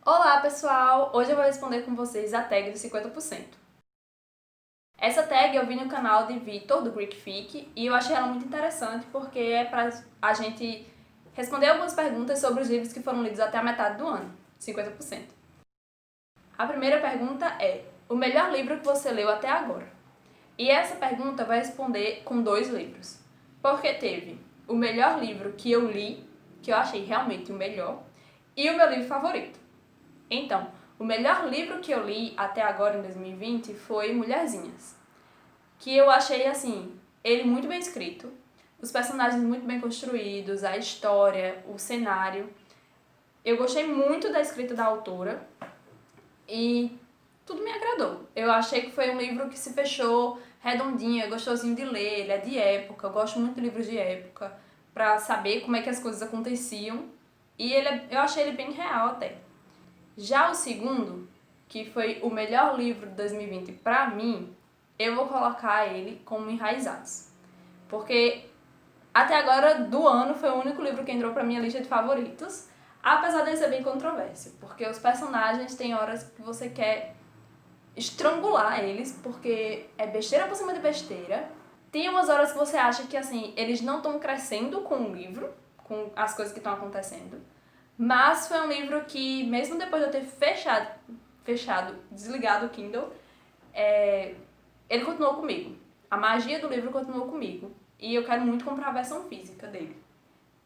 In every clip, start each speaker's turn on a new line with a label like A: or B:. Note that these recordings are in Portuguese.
A: Olá pessoal! Hoje eu vou responder com vocês a tag do 50%. Essa tag eu vi no canal de Vitor, do GreekFic, e eu achei ela muito interessante porque é para a gente responder algumas perguntas sobre os livros que foram lidos até a metade do ano, 50%. A primeira pergunta é: o melhor livro que você leu até agora? E essa pergunta vai responder com 2 livros, porque teve o melhor livro que eu li, que eu achei realmente o melhor, e o meu livro favorito. Então, o melhor livro que eu li até agora em 2020 foi Mulherzinhas, que eu achei, assim, ele muito bem escrito, os personagens muito bem construídos, a história, o cenário. Eu gostei muito da escrita da autora e tudo me agradou. Eu achei que foi um livro que se fechou redondinho, é gostosinho de ler, ele é de época, eu gosto muito de livros de época, pra saber como é que as coisas aconteciam, e eu achei ele bem real até. Já o segundo, que foi o melhor livro de 2020 pra mim, eu vou colocar ele como Enraizados. Porque até agora do ano foi o único livro que entrou pra minha lista de favoritos, apesar de ser bem controverso, porque os personagens tem horas que você quer estrangular eles, porque é besteira por cima de besteira. Tem umas horas que você acha que assim, eles não estão crescendo com o livro, com as coisas que estão acontecendo. Mas foi um livro que, mesmo depois de eu ter desligado o Kindle, ele continuou comigo. A magia do livro continuou comigo. E eu quero muito comprar a versão física dele.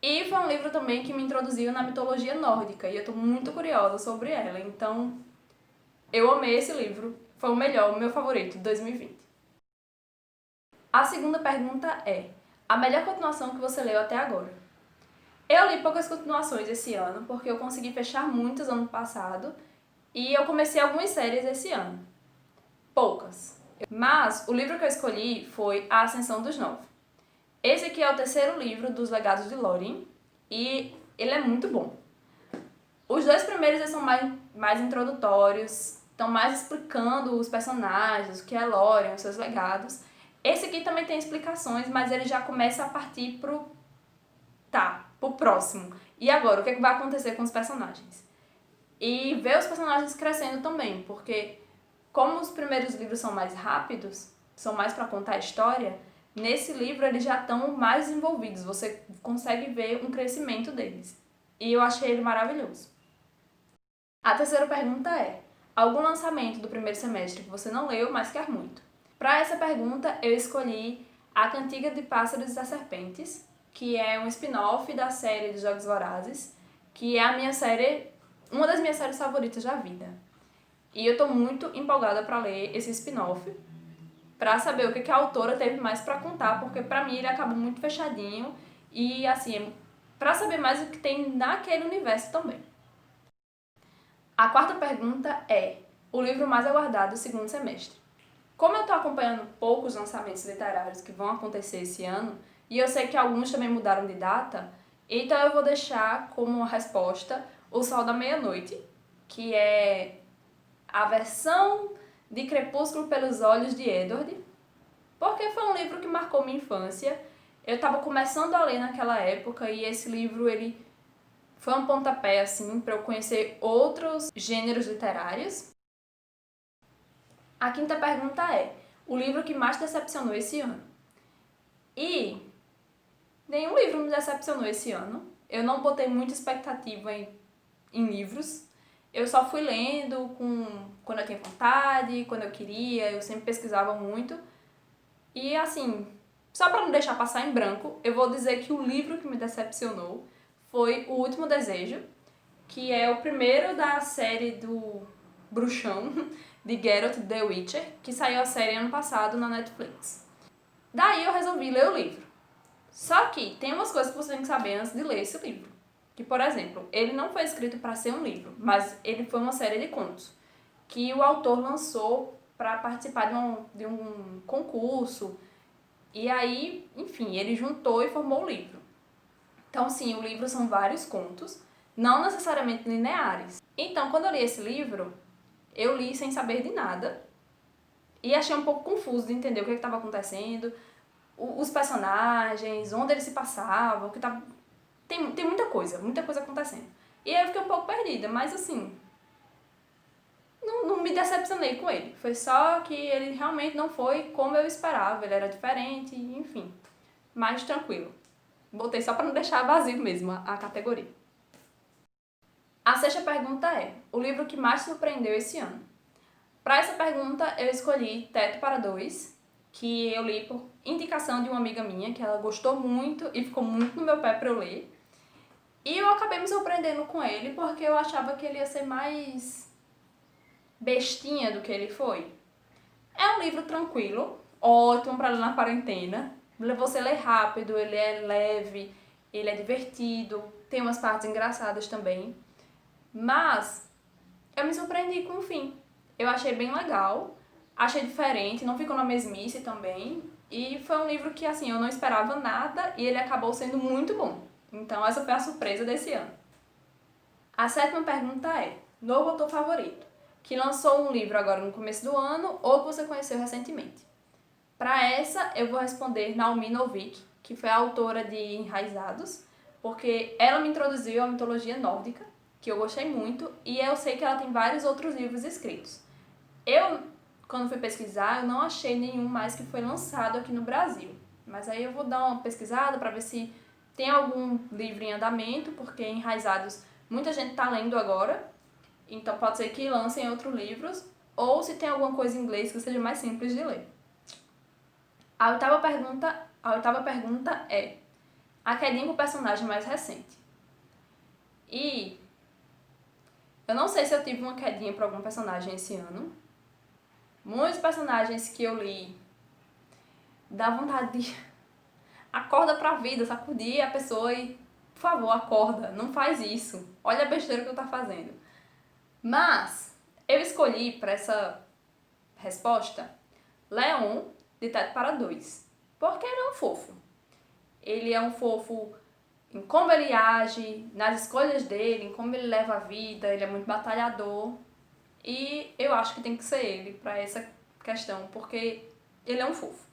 A: E foi um livro também que me introduziu na mitologia nórdica, e eu tô muito curiosa sobre ela. Então, eu amei esse livro. Foi o melhor, o meu favorito de 2020. A segunda pergunta é: a melhor continuação que você leu até agora? Eu li poucas continuações esse ano, porque eu consegui fechar muitas ano passado, e eu comecei algumas séries esse ano. Poucas. Mas o livro que eu escolhi foi A Ascensão dos Nove. Esse aqui é o terceiro livro dos Legados de Lórien, e ele é muito bom. Os 2 primeiros eles são mais introdutórios, estão mais explicando os personagens, o que é Lórien, os seus legados. Esse aqui também tem explicações, mas ele já começa a partir pro próximo. E agora, o que vai acontecer com os personagens? E ver os personagens crescendo também, porque como os primeiros livros são mais rápidos, são mais para contar a história, nesse livro eles já estão mais envolvidos, você consegue ver um crescimento deles. E eu achei ele maravilhoso. A terceira pergunta é: algum lançamento do primeiro semestre que você não leu, mas quer muito? Para essa pergunta, eu escolhi A Cantiga de Pássaros e das Serpentes, que é um spin-off da série de Jogos Vorazes, que é uma das minhas séries favoritas da vida. E eu tô muito empolgada para ler esse spin-off, para saber o que a autora teve mais para contar, porque para mim ele acaba muito fechadinho e assim, para saber mais o que tem naquele universo também. A quarta pergunta é: o livro mais aguardado do segundo semestre? Como eu tô acompanhando poucos lançamentos literários que vão acontecer esse ano, e eu sei que alguns também mudaram de data, então eu vou deixar como resposta O Sol da Meia-Noite, que é a versão de Crepúsculo pelos Olhos de Edward, porque foi um livro que marcou minha infância. Eu estava começando a ler naquela época e esse livro ele foi um pontapé assim para eu conhecer outros gêneros literários. A quinta pergunta é: o livro que mais decepcionou esse ano? E nenhum livro me decepcionou esse ano. Eu não botei muita expectativa em livros. Eu só fui lendo quando eu tinha vontade, quando eu queria, eu sempre pesquisava muito. E assim, só para não deixar passar em branco, eu vou dizer que o livro que me decepcionou foi O Último Desejo, que é o primeiro da série do Bruxão, de Geralt the Witcher, que saiu a série ano passado na Netflix. Daí eu resolvi ler o livro. Só que tem umas coisas que você tem que saber antes de ler esse livro. Que, por exemplo, ele não foi escrito para ser um livro, mas ele foi uma série de contos que o autor lançou para participar de um concurso. E aí, enfim, ele juntou e formou o livro. Então, sim, o livro são vários contos, não necessariamente lineares. Então, quando eu li esse livro, eu li sem saber de nada e achei um pouco confuso de entender o que estava acontecendo, os personagens, onde eles se passavam, tem muita coisa acontecendo. E aí eu fiquei um pouco perdida, mas assim, não me decepcionei com ele. Foi só que ele realmente não foi como eu esperava. Ele era diferente, enfim. Mais tranquilo. Botei só para não deixar vazio mesmo a categoria. A sexta pergunta é: o livro que mais surpreendeu esse ano? Para essa pergunta, eu escolhi Teto para Dois, que eu li por indicação de uma amiga minha, que ela gostou muito e ficou muito no meu pé para eu ler. E eu acabei me surpreendendo com ele, porque eu achava que ele ia ser mais bestinha do que ele foi. É um livro tranquilo, ótimo para ler na quarentena. Você lê rápido, ele é leve, ele é divertido, tem umas partes engraçadas também. Mas eu me surpreendi com o fim. Eu achei bem legal, achei diferente, não ficou na mesmice também. E foi um livro que, assim, eu não esperava nada e ele acabou sendo muito bom. Então essa foi a surpresa desse ano. A sétima pergunta é: novo autor favorito, que lançou um livro agora no começo do ano ou que você conheceu recentemente? Para essa, eu vou responder Naomi Novik, que foi a autora de Enraizados, porque ela me introduziu à mitologia nórdica, que eu gostei muito, e eu sei que ela tem vários outros livros escritos. Eu, quando fui pesquisar, eu não achei nenhum mais que foi lançado aqui no Brasil. Mas aí eu vou dar uma pesquisada para ver se tem algum livro em andamento, porque Enraizados muita gente está lendo agora, então pode ser que lancem outros livros, ou se tem alguma coisa em inglês que seja mais simples de ler. A oitava pergunta é: a quedinha pro personagem mais recente. E eu não sei se eu tive uma quedinha por algum personagem esse ano. Muitos personagens que eu li dá vontade de acorda pra vida, sacudir a pessoa e, por favor, acorda, não faz isso. Olha a besteira que tu tá fazendo. Mas eu escolhi para essa resposta Leon, de Teto para Dois, porque ele é um fofo. Ele é um fofo em como ele age, nas escolhas dele, em como ele leva a vida, ele é muito batalhador. E eu acho que tem que ser ele para essa questão, porque ele é um fofo.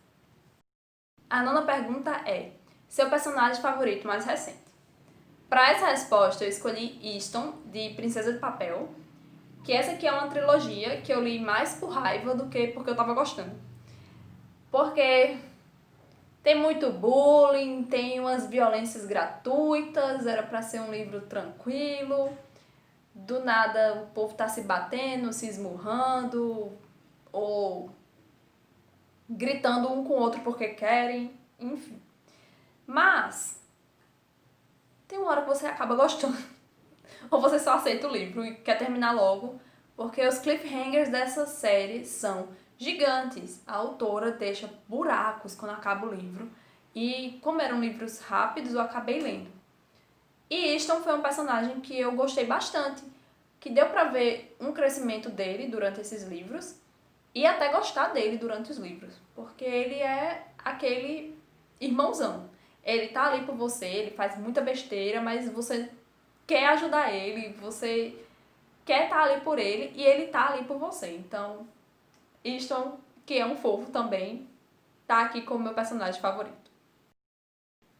A: A nona pergunta é: seu personagem favorito mais recente? Para essa resposta, eu escolhi Easton, de Princesa de Papel, que essa aqui é uma trilogia que eu li mais por raiva do que porque eu tava gostando. Porque tem muito bullying, tem umas violências gratuitas, era pra ser um livro tranquilo. Do nada o povo tá se batendo, se esmurrando, ou gritando um com o outro porque querem, enfim. Mas tem uma hora que você acaba gostando. Ou você só aceita o livro e quer terminar logo, porque os cliffhangers dessa série são gigantes. A autora deixa buracos quando acaba o livro. E como eram livros rápidos, eu acabei lendo. E Easton foi um personagem que eu gostei bastante, que deu pra ver um crescimento dele durante esses livros e até gostar dele durante os livros, porque ele é aquele irmãozão. Ele tá ali por você, ele faz muita besteira, mas você quer ajudar ele, você quer estar ali por ele e ele tá ali por você. Então, Easton, que é um fofo também, tá aqui como meu personagem favorito.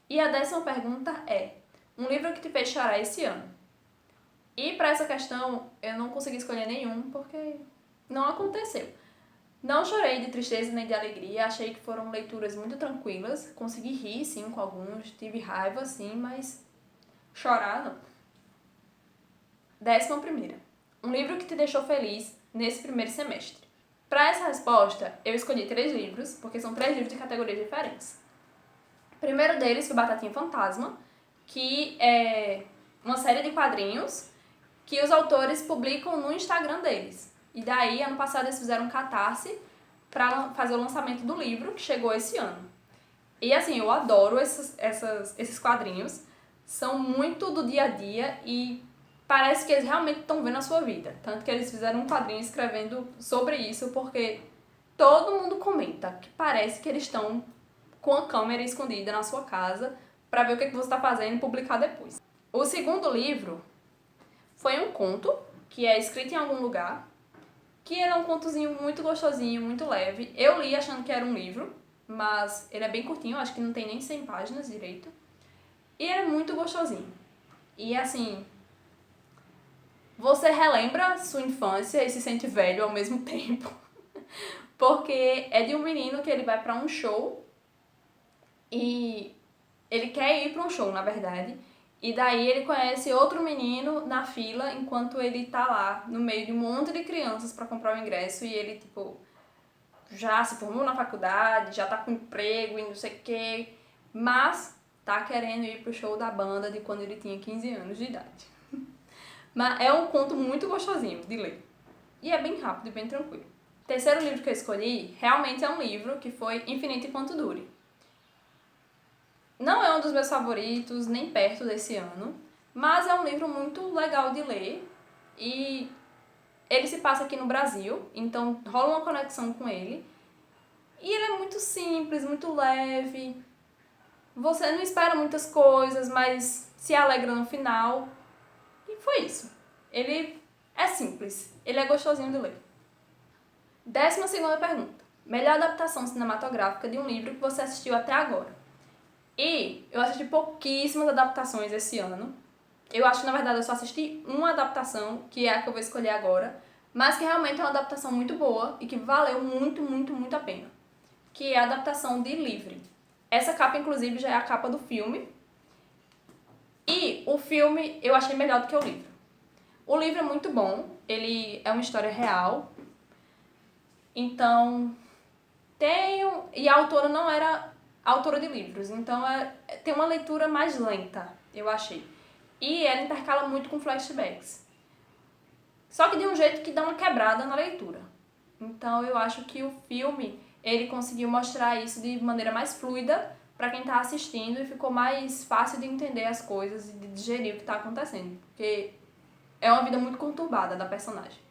A: E a 10ª pergunta é: um livro que te fez chorar esse ano? E para essa questão, eu não consegui escolher nenhum, porque não aconteceu. Não chorei de tristeza nem de alegria, achei que foram leituras muito tranquilas, consegui rir sim com alguns, tive raiva sim, mas chorar não. 11ª. Um livro que te deixou feliz nesse primeiro semestre. Para essa resposta, eu escolhi 3 livros, porque são 3 livros de categorias diferentes. O primeiro deles foi Batatinha Fantasma, que é uma série de quadrinhos que os autores publicam no Instagram deles. E daí, ano passado, eles fizeram um catarse para fazer o lançamento do livro, que chegou esse ano. E assim, eu adoro esses quadrinhos, são muito do dia a dia e parece que eles realmente estão vendo a sua vida. Tanto que eles fizeram um quadrinho escrevendo sobre isso, porque todo mundo comenta que parece que eles estão com a câmera escondida na sua casa para ver o que você está fazendo e publicar depois. O segundo livro foi um conto, que é Escrito em Algum Lugar, que era um contozinho muito gostosinho, muito leve. Eu li achando que era um livro, mas ele é bem curtinho, acho que não tem nem 100 páginas direito. E ele é muito gostosinho. E assim, você relembra sua infância e se sente velho ao mesmo tempo. Porque é de um menino que ele vai pra um show e ele quer ir pra um show, na verdade. E daí ele conhece outro menino na fila enquanto ele tá lá no meio de um monte de crianças pra comprar o ingresso e ele, tipo, já se formou na faculdade, já tá com emprego e não sei o quê, mas tá querendo ir pro show da banda de quando ele tinha 15 anos de idade. Mas é um conto muito gostosinho de ler. E é bem rápido e bem tranquilo. O terceiro livro que eu escolhi realmente é um livro que foi Infinito Enquanto Dure. Não é um dos meus favoritos, nem perto desse ano, mas é um livro muito legal de ler e ele se passa aqui no Brasil, então rola uma conexão com ele. E ele é muito simples, muito leve. Você não espera muitas coisas, mas se alegra no final. E foi isso. Ele é simples, ele é gostosinho de ler. 12ª pergunta. Melhor adaptação cinematográfica de um livro que você assistiu até agora. E eu assisti pouquíssimas adaptações esse ano. Eu acho que, na verdade, eu só assisti uma adaptação, que é a que eu vou escolher agora, mas que realmente é uma adaptação muito boa e que valeu muito, muito, muito a pena. Que é a adaptação de Livre. Essa capa, inclusive, já é a capa do filme. E o filme eu achei melhor do que o livro. O livro é muito bom, ele é uma história real. Então, e a autora não era autora de livros, então tem uma leitura mais lenta, eu achei. E ela intercala muito com flashbacks. Só que de um jeito que dá uma quebrada na leitura. Então eu acho que o filme, ele conseguiu mostrar isso de maneira mais fluida para quem tá assistindo e ficou mais fácil de entender as coisas e de digerir o que tá acontecendo. Porque é uma vida muito conturbada da personagem.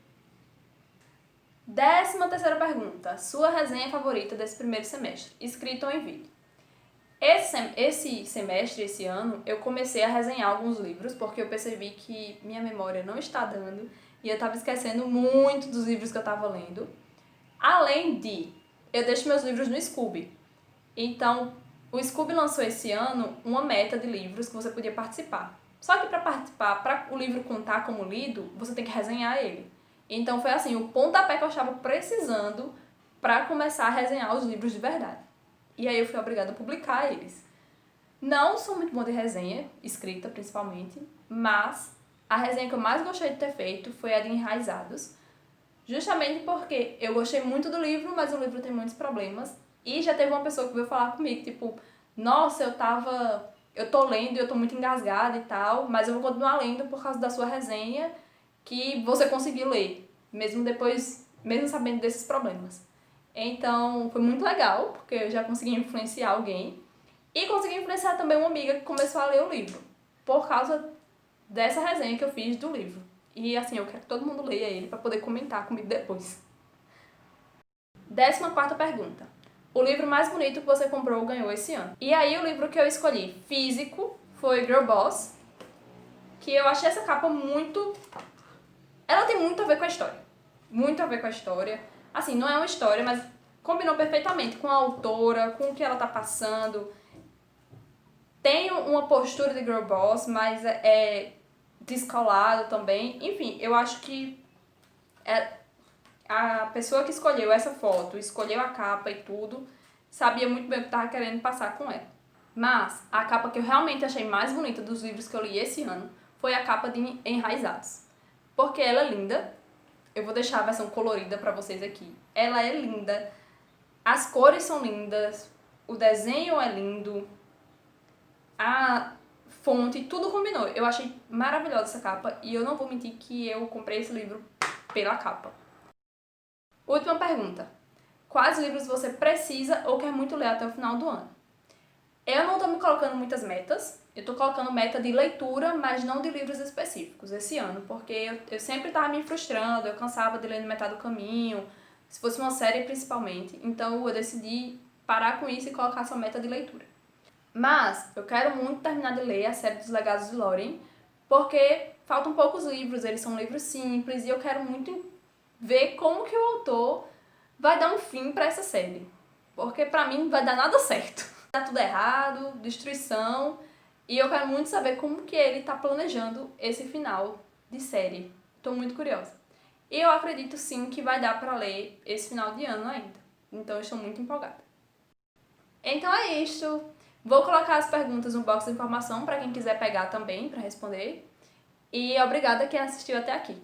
A: 13ª pergunta. Sua resenha favorita desse primeiro semestre, escrita ou em vídeo? Esse semestre, esse ano, eu comecei a resenhar alguns livros, porque eu percebi que minha memória não está dando e eu estava esquecendo muito dos livros que eu estava lendo. Além de, eu deixo meus livros no Scoob. Então, o Scoob lançou esse ano uma meta de livros que você podia participar. Só que para participar, para o livro contar como lido, você tem que resenhar ele. Então foi assim, o pontapé que eu estava precisando para começar a resenhar os livros de verdade. E aí eu fui obrigada a publicar eles. Não sou muito boa de resenha, escrita principalmente, mas a resenha que eu mais gostei de ter feito foi a de Enraizados, justamente porque eu gostei muito do livro, mas o livro tem muitos problemas. E já teve uma pessoa que veio falar comigo, tipo, nossa, eu tô lendo e eu tô muito engasgada e tal, mas eu vou continuar lendo por causa da sua resenha que você conseguiu ler, mesmo depois, mesmo sabendo desses problemas. Então, foi muito legal, porque eu já consegui influenciar alguém e consegui influenciar também uma amiga que começou a ler o livro, por causa dessa resenha que eu fiz do livro. E assim, eu quero que todo mundo leia ele para poder comentar comigo depois. 14ª pergunta. O livro mais bonito que você comprou ou ganhou esse ano? E aí o livro que eu escolhi físico foi Girl Boss, que eu achei essa capa muito... Ela tem muito a ver com a história. Muito a ver com a história. Assim, não é uma história, mas combinou perfeitamente com a autora, com o que ela tá passando. Tem uma postura de Girl Boss, mas é descolado também. Enfim, eu acho que a pessoa que escolheu essa foto, escolheu a capa e tudo, sabia muito bem o que estava querendo passar com ela. Mas a capa que eu realmente achei mais bonita dos livros que eu li esse ano foi a capa de Enraizados. Porque ela é linda. Eu vou deixar a versão colorida pra vocês aqui. Ela é linda. As cores são lindas. O desenho é lindo. A fonte, tudo combinou. Eu achei maravilhosa essa capa e eu não vou mentir que eu comprei esse livro pela capa. Última pergunta. Quais livros você precisa ou quer muito ler até o final do ano? Eu não tô me colocando muitas metas. Eu tô colocando meta de leitura, mas não de livros específicos esse ano, porque eu sempre tava me frustrando, eu cansava de ler no metade do caminho, se fosse uma série principalmente. Então eu decidi parar com isso e colocar só meta de leitura. Mas eu quero muito terminar de ler a série dos Legados de Lórien, porque faltam poucos livros, eles são livros simples e eu quero muito ver como que o autor vai dar um fim pra essa série. Porque pra mim não vai dar nada certo. Tá tudo errado, destruição, e eu quero muito saber como que ele tá planejando esse final de série. Tô muito curiosa. E eu acredito sim que vai dar pra ler esse final de ano ainda. Então eu estou muito empolgada. Então é isto. Vou colocar as perguntas no box de informação para quem quiser pegar também para responder. E obrigada quem assistiu até aqui.